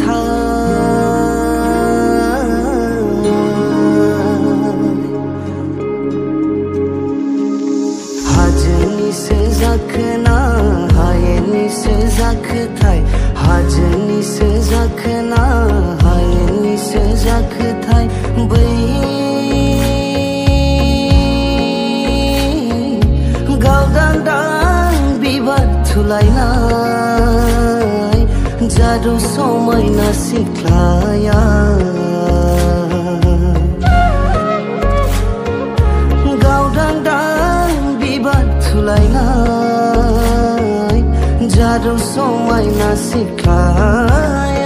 था हाजनी से जखना हायनी से जख थाय हाजनी से जखना हायनी से जख थाय बै गावदां बिबार थुलायनाय जादु समायना सिख्लाया गावदां बिबार थुलायनाय जादु समायना सिख्लाया